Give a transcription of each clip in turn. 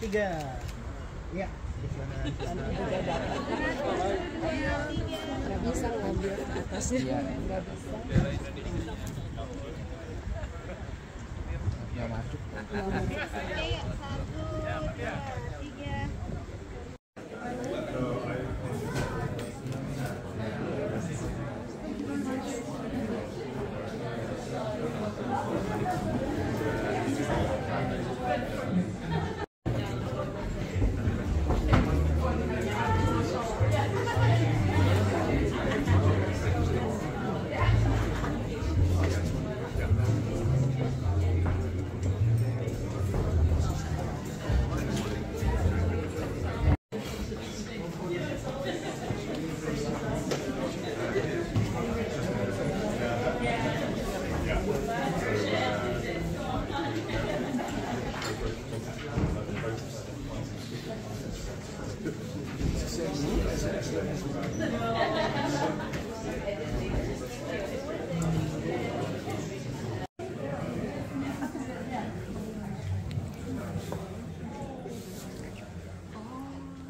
3. Ya. Nggak bisa ngambil ke atasnya. Nggak bisa. Ya masuk. Oke, 1, 2, 3.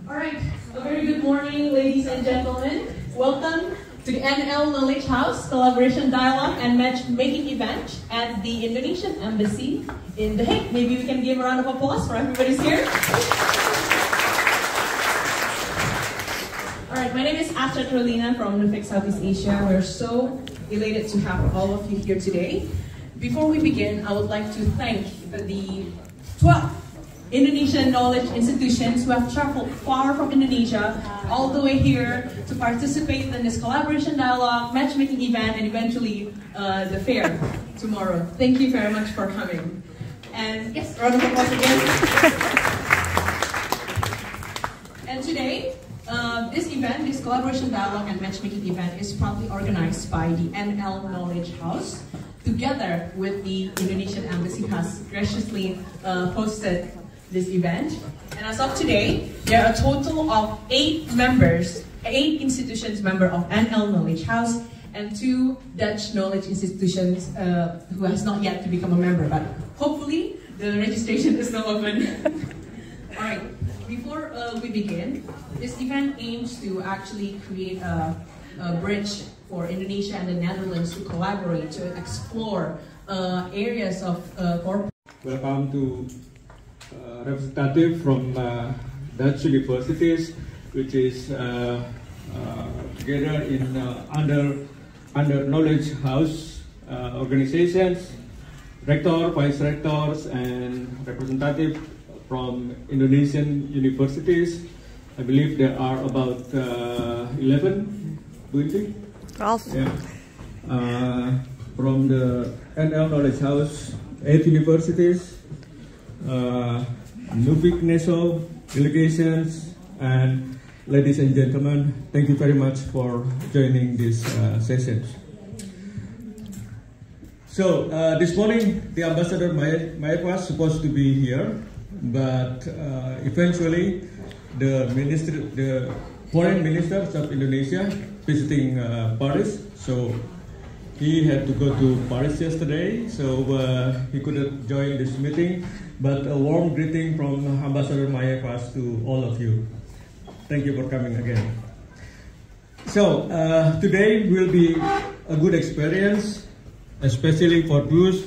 Alright, a very good morning, ladies and gentlemen. Welcome to the NL Knowledge House Collaboration Dialogue and Matchmaking Event at the Indonesian Embassy in The Hague. Maybe we can give a round of applause for everybody's here. Alright, my name is Astrid Rolina from Nuffic Southeast Asia. We're so elated to have all of you here today. Before we begin, I would like to thank the 12 Indonesian knowledge institutions who have traveled far from Indonesia all the way here to participate in this collaboration dialogue, matchmaking event, and eventually the fair tomorrow. Thank you very much for coming. And yes, round of applause again. And today, this event, this collaboration dialogue and matchmaking event is proudly organized by the NL Knowledge House together with the Indonesian Embassy has graciously hosted this event. And as of today, there are a total of 8 institutions member of NL Knowledge House and 2 Dutch knowledge institutions who has not yet to become a member, but hopefully the registration is now open. Alright, before we begin, this event aims to actually create a bridge for Indonesia and the Netherlands to collaborate, to explore areas of corporate. Welcome to representative from Dutch universities, which is together in under knowledge house organizations, rector, vice rectors, and representative from Indonesian universities. I believe there are about 11, 20? 12. Yeah. From the NL Knowledge House, 8 universities, Nuffic delegations, and ladies and gentlemen, thank you very much for joining this session. So this morning, the Ambassador Maya was supposed to be here, but eventually the foreign ministers of Indonesia visiting Paris, so he had to go to Paris yesterday, so he couldn't join this meeting. But a warm greeting from Ambassador Maya to all of you. Thank you for coming again. So today will be a good experience, especially for those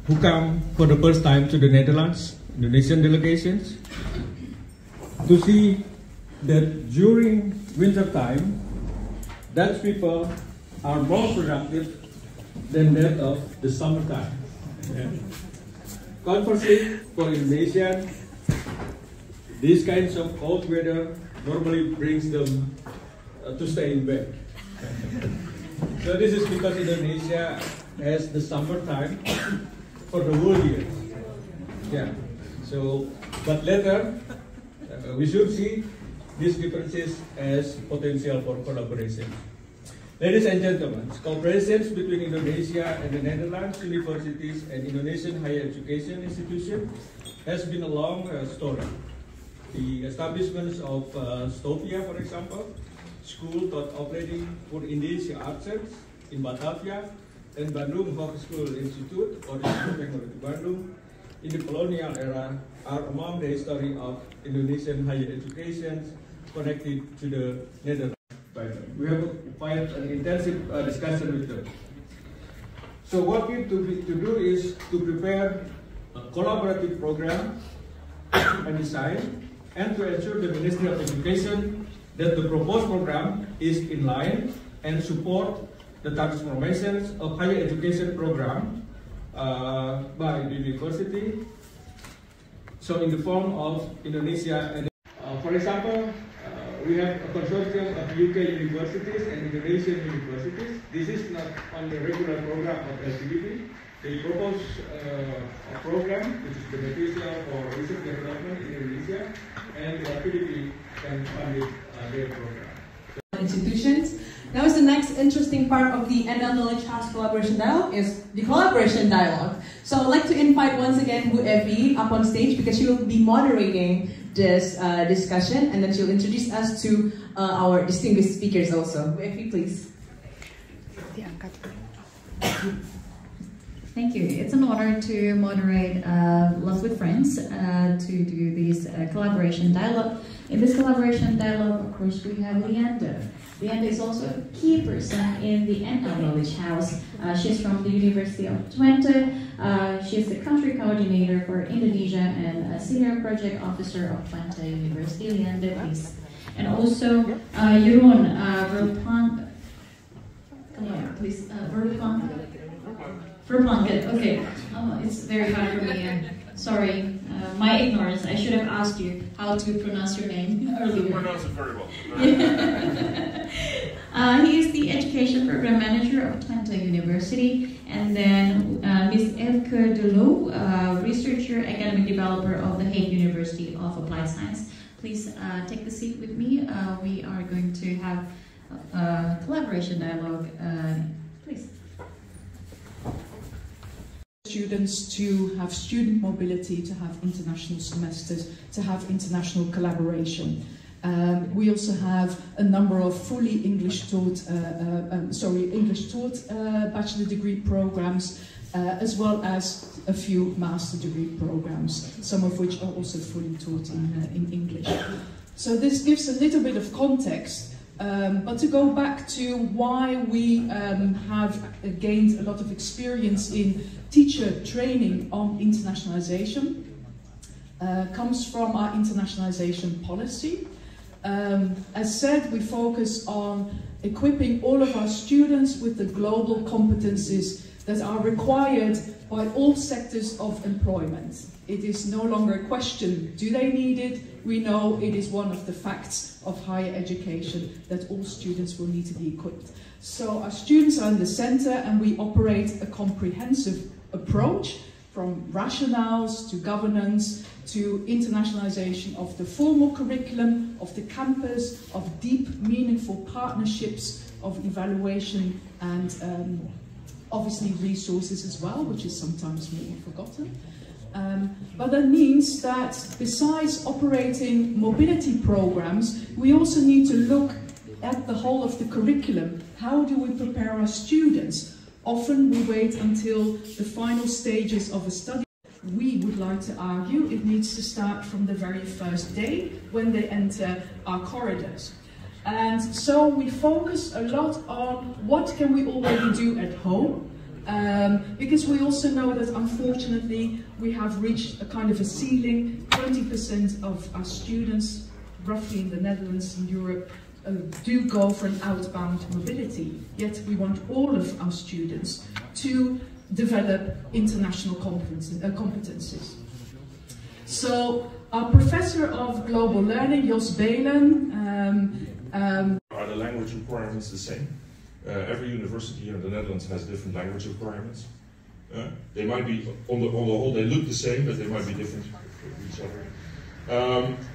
who come for the first time to the Netherlands, Indonesian delegations, to see that during winter time, Dutch people are more productive than that of the summertime. Yeah. Conversely, for Indonesian, these kinds of cold weather normally brings them to stay in bed. So this is because Indonesia has the summertime for the whole year. Yeah. So, but later we should see these differences as potential for collaboration. Ladies and gentlemen, cooperations between Indonesia and the Netherlands universities and Indonesian higher education institutions has been a long story. The establishments of Stovia, for example, school taught operating for Indonesia Arts in Batavia, and Bandung Hogeschool Institute or Institute Technology Bandung in the colonial era are among the history of Indonesian higher education connected to the Netherlands. We have quite an intensive discussion with them. So what we to do is to prepare a collaborative program and design, and to ensure the Ministry of Education that the proposed program is in line and support the transformations of higher education program by the university. So in the form of Indonesia, and for example, we have a consortium of UK universities and Indonesian universities. This is not on the regular program of LPDB. They propose a program which is beneficial for research development in Indonesia, and LPDB can fund their program. Institutions. Now is the next interesting part of the NL Knowledge House Collaboration Dialogue is the Collaboration Dialogue. So I'd like to invite once again Bu Evi up on stage because she will be moderating this discussion, and then she'll introduce us to our distinguished speakers also. Bu Evi, please. Thank you. It's an honor to moderate lovely friends to do this collaboration dialogue. In this collaboration dialogue, of course, we have Leander. Leander is also a key person in the NL Knowledge House. She's from the University of Twente. She's the country coordinator for Indonesia and a senior project officer of Twente University. Leander, please. And also Jeroen Verplank. Come on, please. Verplank, okay. Oh, it's very hard for me. Sorry, my ignorance. I should have asked you how to pronounce your name earlier. You pronounce it very well. He is the Education Program Manager of Twente University. And then Ms. Elke de Loo, Researcher, Academic Developer of the Hague University of Applied Science. Please take the seat with me. We are going to have a collaboration dialogue. Please. Students to have student mobility, to have international semesters, to have international collaboration. We also have a number of fully English taught bachelor degree programs, as well as a few master degree programs, some of which are also fully taught in English. So this gives a little bit of context. But to go back to why we have gained a lot of experience in teacher training on internationalization comes from our internationalization policy. As said, we focus on equipping all of our students with the global competencies that are required by all sectors of employment. It is no longer a question, do they need it? We know it is one of the facts of higher education that all students will need to be equipped. So our students are in the center, and we operate a comprehensive approach from rationales to governance to internationalization of the formal curriculum, of the campus, of deep, meaningful partnerships, of evaluation, and obviously resources as well, which is sometimes maybe forgotten. But that means that besides operating mobility programs, we also need to look at the whole of the curriculum. How do we prepare our students? Often we wait until the final stages of a study. We would like to argue it needs to start from the very first day when they enter our corridors. And so we focus a lot on what can we already do at home. Because we also know that unfortunately we have reached a kind of a ceiling. 20% of our students, roughly in the Netherlands and Europe, do go for an outbound mobility. Yet we want all of our students to develop international competencies. So our Professor of Global Learning, Jos Belen, Are the language requirements the same? Every university here in the Netherlands has different language requirements. They might be, on the whole, they look the same, but they might be different from each other.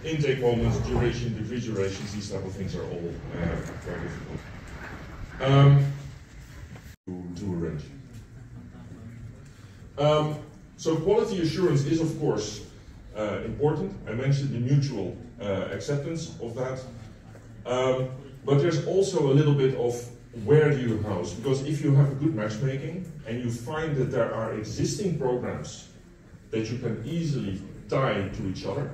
Intake moments, duration, degree durations, these type of things are all very difficult to arrange. So quality assurance is, of course, important. I mentioned the mutual acceptance of that. But there's also a little bit of where do you house? Because if you have a good matchmaking and you find that there are existing programs that you can easily tie to each other,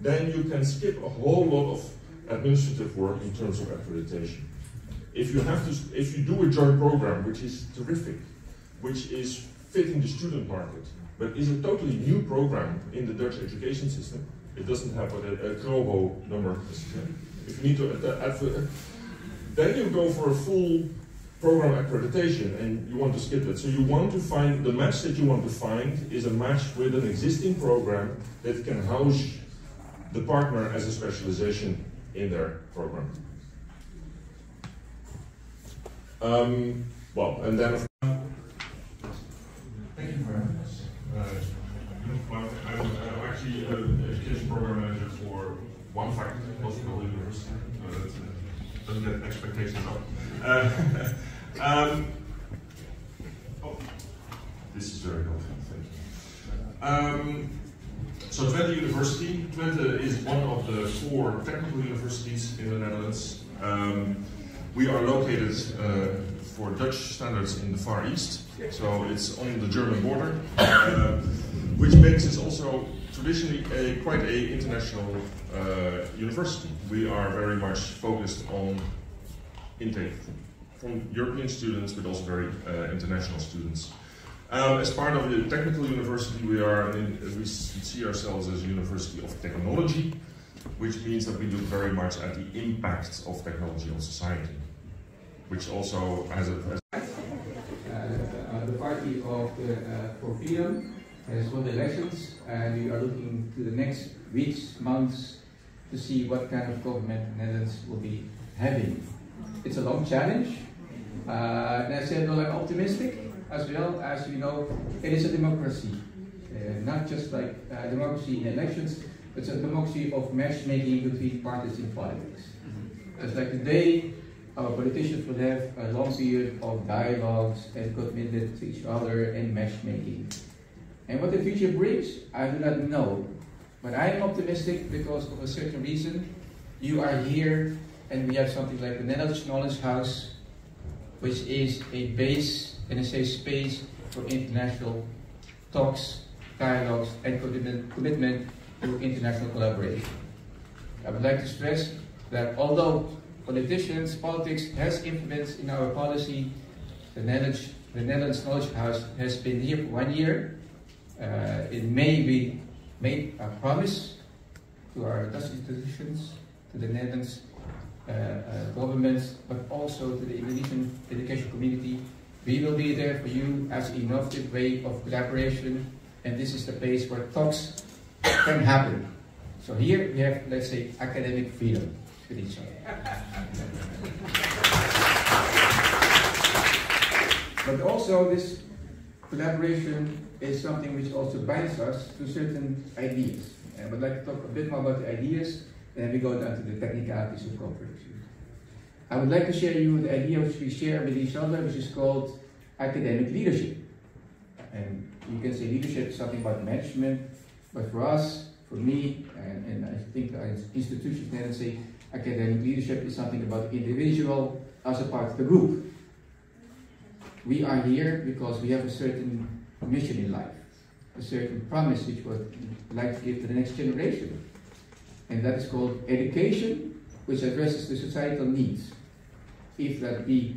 then you can skip a whole lot of administrative work in terms of accreditation. If you do a joint program, which is terrific, which is fitting the student market, but is a totally new program in the Dutch education system, it doesn't have a Globo number. If you need to then you go for a full program accreditation and you want to skip it. So you want to find, the match that you want to find is a match with an existing program that can house the partner as a specialization in their program. Well, and then thank you very much. I'm actually an education program manager for one faculty, Hospital University. Doesn't get expectations up. Oh, this is very helpful, thank you. So Twente University, Twente is one of the 4 technical universities in the Netherlands. We are located for Dutch standards in the Far East, so it's on the German border, which makes it also traditionally quite an international university. We are very much focused on intake from European students, but also very international students. As part of the technical university, we see ourselves as a university of technology, which means that we look very much at the impact of technology on society, which also has the party of for freedom has won the elections, and we are looking to the next weeks, months, to see what kind of government the Netherlands will be having. It's a long challenge, and I said, well, I'm optimistic, as well as you know, it is a democracy, not just like a democracy in elections, but it's a democracy of matchmaking between parties in politics. It's like today, our politicians will have a long period of dialogues and commitment to each other and matchmaking. And what the future brings, I do not know. But I am optimistic because of a certain reason. You are here, and we have something like the Netherlands Knowledge House, which is a base and a safe space for international talks, dialogues, and commitment to international collaboration. I would like to stress that although politics has influence in our policy, the Netherlands Knowledge House has been here for 1 year. It may be made a promise to our Dutch institutions, to the Netherlands governments, but also to the Indonesian education community. We will be there for you as an innovative way of collaboration, and this is the place where talks can happen. So here we have, let's say, academic freedom with each other. But also this collaboration is something which also binds us to certain ideas. And I would like to talk a bit more about the ideas, and then we go down to the technicalities of cooperation. I would like to share you the idea which we share with each other, which is called academic leadership. And you can say leadership is something about management, but for us, for me, and I think the institutions then say academic leadership is something about the individual as a part of the group. We are here because we have a certain mission in life, a certain promise which we would like to give to the next generation. And that is called education, which addresses the societal needs. If that be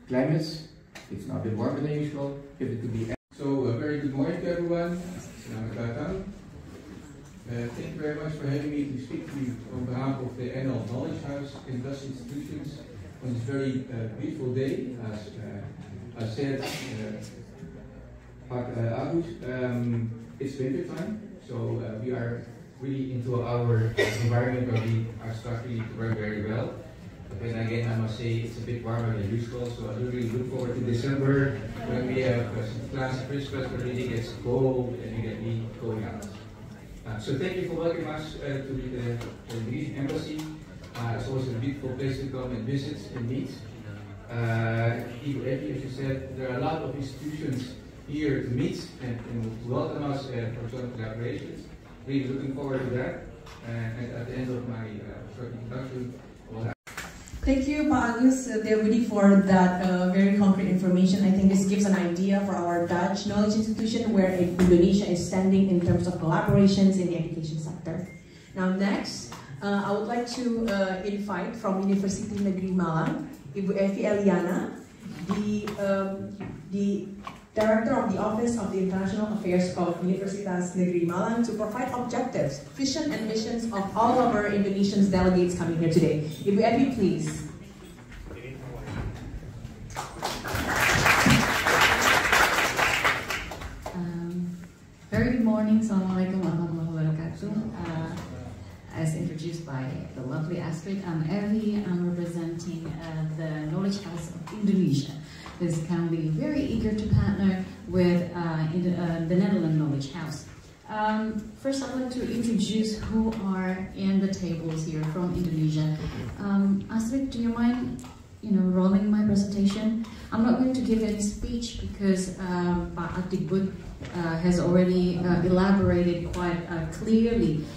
climates, it's now a bit warmer than usual, if it could be. So a very good morning to everyone. Thank you very much for having me to speak to you on behalf of the NL Knowledge House and Dutch institutions on this very beautiful day. As I said, it's winter time, so we are really into our environment where we are starting to work very well. But then again, I must say it's a bit warmer than usual, so I really look forward to December when we have some class Christmas where it really gets cold and we get me going out. So thank you for welcoming us to the Indonesian Embassy. It's always a beautiful place to come and visit and meet. As you said, there are a lot of institutions here to meet and welcome us for joint collaborations. Really looking forward to that. And at the end of my short introduction, we'll have Thank you, Pak Agus Deobudi, for that very concrete information. I think this gives an idea for our Dutch knowledge institution where Indonesia is standing in terms of collaborations in the education sector. Now next, I would like to invite from University Negeri Malang, Ibu Evi Eliana, the Director of the Office of the International Affairs of Universitas Negeri Malang, to provide objectives, vision and missions of all of our Indonesian delegates coming here today. Ibu Evi, please. Very good morning, Assalamualaikum warahmatullahi wabarakatuh. As introduced by the lovely Astrid, I'm Evi. I'm representing the Knowledge House of Indonesia. Is currently very eager to partner with the Netherlands Knowledge House. First, I'd like to introduce who are in the tables here from Indonesia. Astrid, do you mind, rolling my presentation? I'm not going to give any speech because Pak Adikbud has already elaborated quite clearly,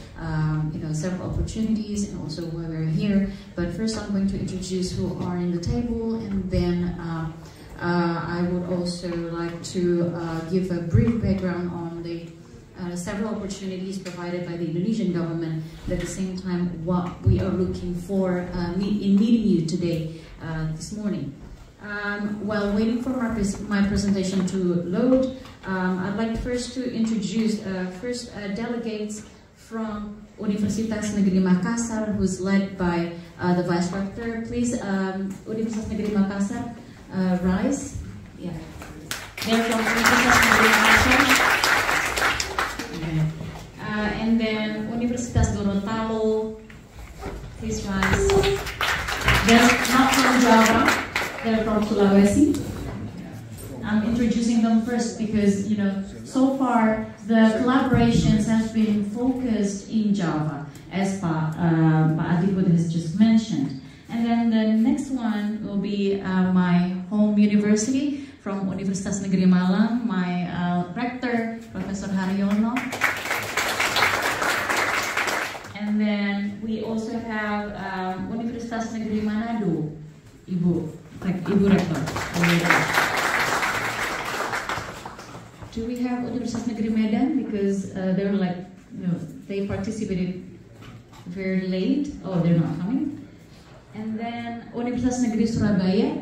several opportunities and also why we're here. But first, I'm going to introduce who are in the table, and then I would also like to give a brief background on the several opportunities provided by the Indonesian government, but at the same time what we are looking for in meeting you today, this morning. While waiting for my presentation to load, I'd like first to introduce delegates from Universitas Negeri Makassar, who's led by the Vice Rector. Please, Universitas Negeri Makassar, rise. Yeah. They're from Universitas Negeri Makassar. Okay. And then Universitas Gorontalo, please rise. They're not from Java, they're from Sulawesi. I'm introducing them first because, so far the collaborations have been focused in Java, as Pak Adikbud has just mentioned. And then the next one will be my home university from Universitas Negeri Malang, my rector, Professor Haryono. And then we also have Universitas Negeri Manado, Ibu Rektor. Do we have Universitas Negeri Medan? Because they're they participated very late. Oh, they're not coming. And then Universitas Negeri Surabaya,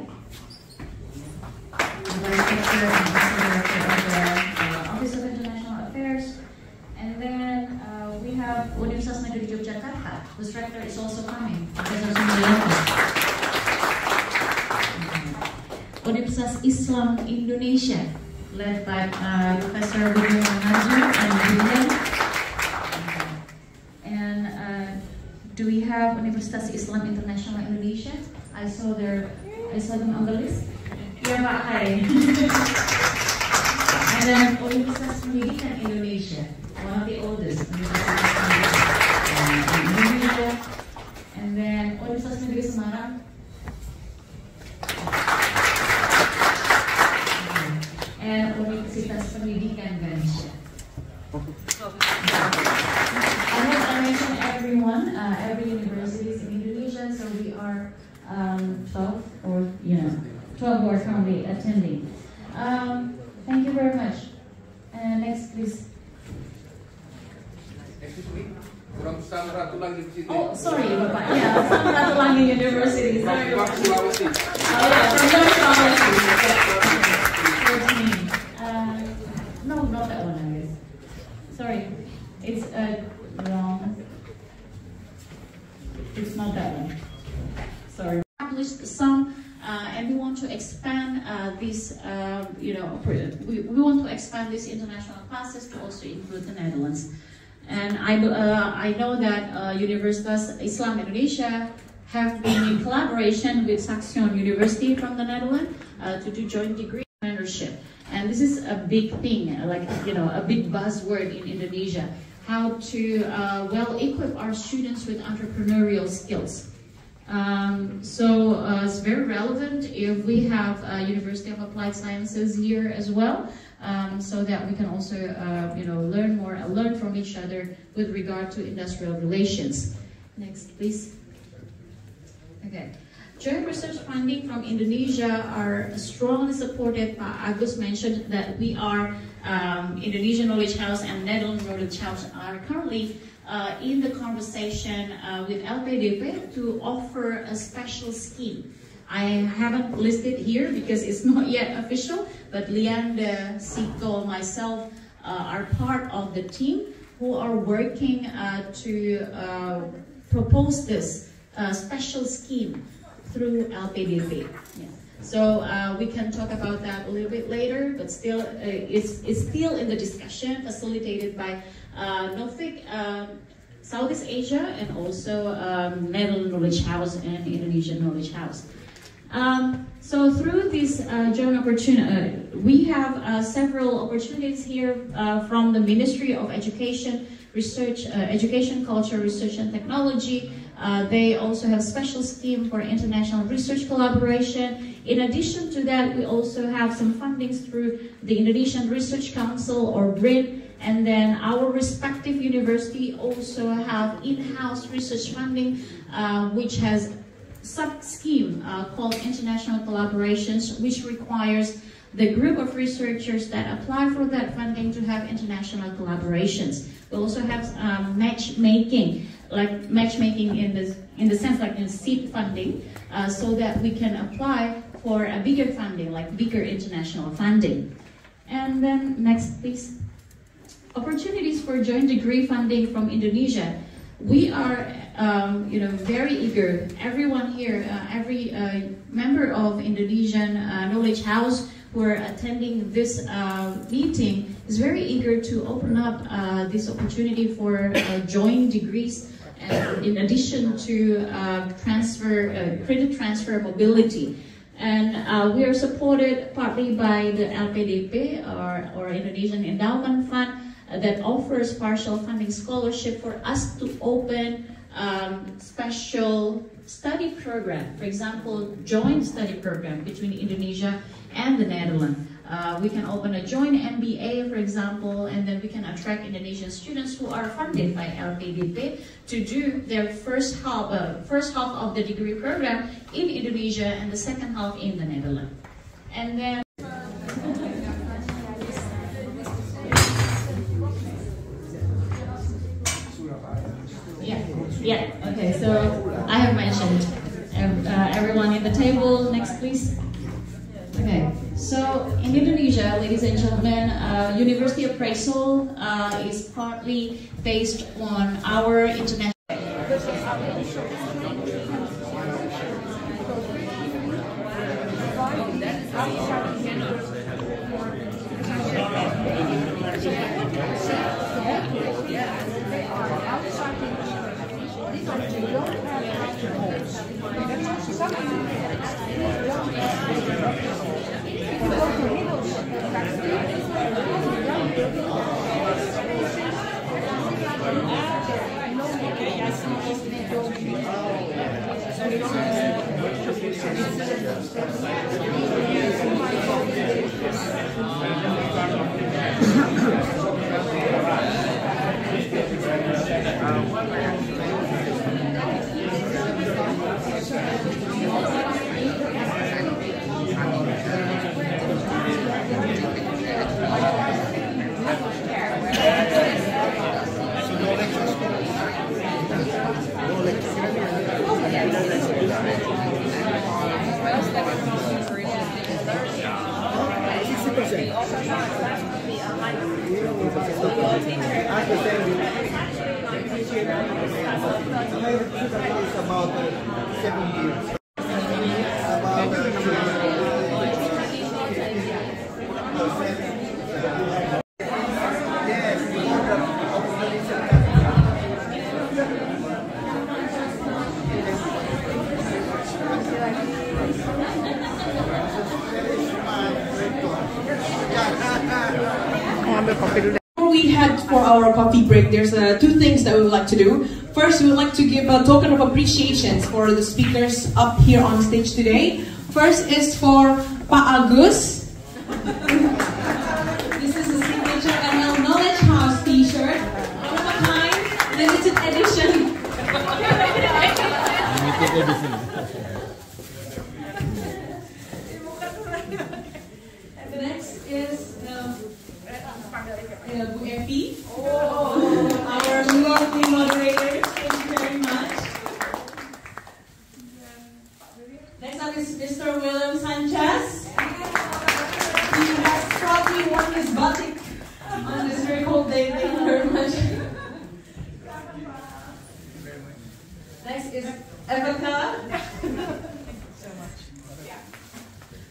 Vice Rector and the Office of International Affairs. And then we have Universitas Negeri Jakarta, whose rector is also coming, Professor Sumiyanto. Universitas Islam Indonesia, led by Professor William Manaju and William. And do we have Universitas Islam International Indonesia? I saw them on the list. Yeah, Pak, hi. And then Universitas Pendidikan Indonesia, one of the oldest universities in Indonesia. And then Universitas Negeri Semarang. And Universitas Pendidikan Ganesha. I hope I mentioned everyone, every university in Indonesia, so we are 12 who are currently attending. Thank you very much. Next, please. Excuse me, kurang Samratulangi di situ. Oh, sorry, Bapak. Yeah, Samratulangi University. Sorry, Bapak. Sulawesi. Oh, yeah, from Sulawesi. No, not that one, I guess. Sorry, it's wrong. It's not that one. Sorry. Published some, and we want to expand this. We want to expand these international classes to also include the Netherlands. And I know that Universitas Islam Indonesia have been in collaboration with Saxion University from the Netherlands to do joint degree mentorship. And this is a big thing, a big buzzword in Indonesia, how to well equip our students with entrepreneurial skills. So it's very relevant if we have University of Applied Sciences here as well, so that we can also learn from each other with regard to industrial relations. Next, please. Okay. Joint research funding from Indonesia are strongly supported. Agus mentioned that we are Indonesian Knowledge House and Netherlands Knowledge House are currently in the conversation with LPDP to offer a special scheme. I haven't listed here because it's not yet official, but Leander, Sito, myself are part of the team who are working to propose this special scheme through LPDP. Yeah. So we can talk about that a little bit later, but still, it's still in the discussion, facilitated by Nuffic Southeast Asia and also Netherlands Knowledge House and Indonesian Knowledge House. So through this joint opportunity, we have several opportunities here from the Ministry of Education, Research, Education, Culture, Research and Technology. They also have special scheme for international research collaboration. In addition to that, we also have some fundings through the Indonesian Research Council or BRIN, and then our respective university also have in-house research funding, which has sub-scheme called International Collaborations, which requires the group of researchers that apply for that funding to have international collaborations. We also have matchmaking, like matchmaking in the sense like in seed funding, so that we can apply for a bigger funding, like bigger international funding. And then next, please. Opportunities for joint degree funding from Indonesia. We are, very eager. Everyone here, every member of Indonesian Knowledge House who are attending this meeting is very eager to open up this opportunity for joint degrees, and in addition to credit transfer mobility. And we are supported partly by the LPDP or Indonesian Endowment Fund that offers partial funding scholarship for us to open special study program. For example, joint study program between Indonesia and the Netherlands. We can open a joint MBA, for example, and then we can attract Indonesian students who are funded by LPDP to do their first half of the degree program in Indonesia and the second half in the Netherlands. And then yeah, okay, so I have mentioned everyone at the table. Next, please. Okay, so in Indonesia, ladies and gentlemen, university appraisal is partly based on our international. Before we head for our coffee break, there's two things that we would like to do. First, we would like to give a token of appreciation for the speakers up here on stage today. First is for Pa Agus. This is a signature NL Knowledge House t-shirt. One of a kind, limited edition. is Bu Evi, our lovely moderator. Thank you very much. Next up is Mr. William Sanchez. He has probably worn his batik on this very cold day. Thank you very much. Next is Evaka.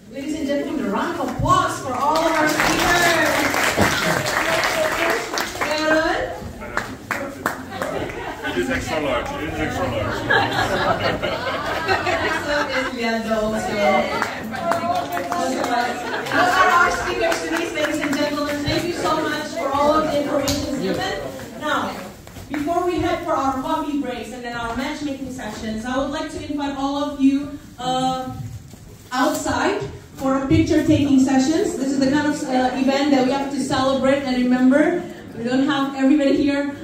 Ladies and gentlemen, a round of applause for all of our speakers. It is extra large. It is extra large. So is Leandro also. Those are our speakers today, ladies and gentlemen. Thank you so much for all of the information given. Now, before we head for our coffee breaks and then our matchmaking sessions, I would like to invite all of you outside for a picture-taking sessions. This is the kind of event that we have to celebrate and remember. We don't have everybody here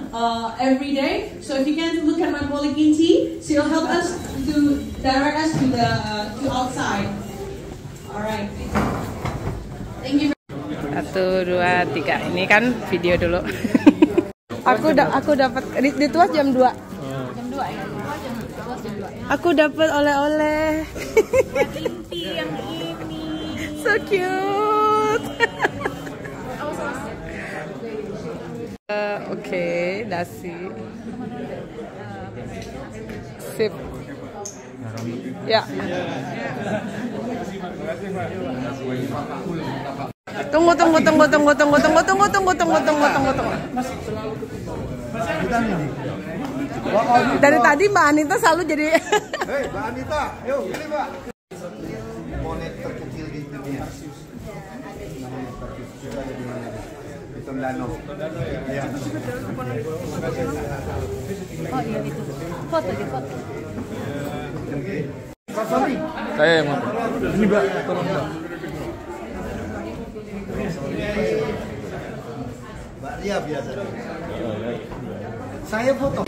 every day. So if you can look at my colleague Inty, she'll help us to direct us to the outside. All right. Thank you. 1, 2, 3. Ini kan video dulu. aku dapat dituas jam 2. Jam 2 ya. Jam 2 ya. Aku dapat oleh-oleh. Buat Inty yang ini. So cute. Oke, dasi. Sip. Ya. Tunggu. Dari tadi Mbak Anita selalu jadi. Hei, Mbak Anita, yuk ini Mbak. Monet terkecil di dunia. Di Tondano. Iya. Oh iya itu. Foto. Pak Fahri. Saya mau. Ini Mbak, tolong Mbak. Mbak Ria biasa. Saya foto.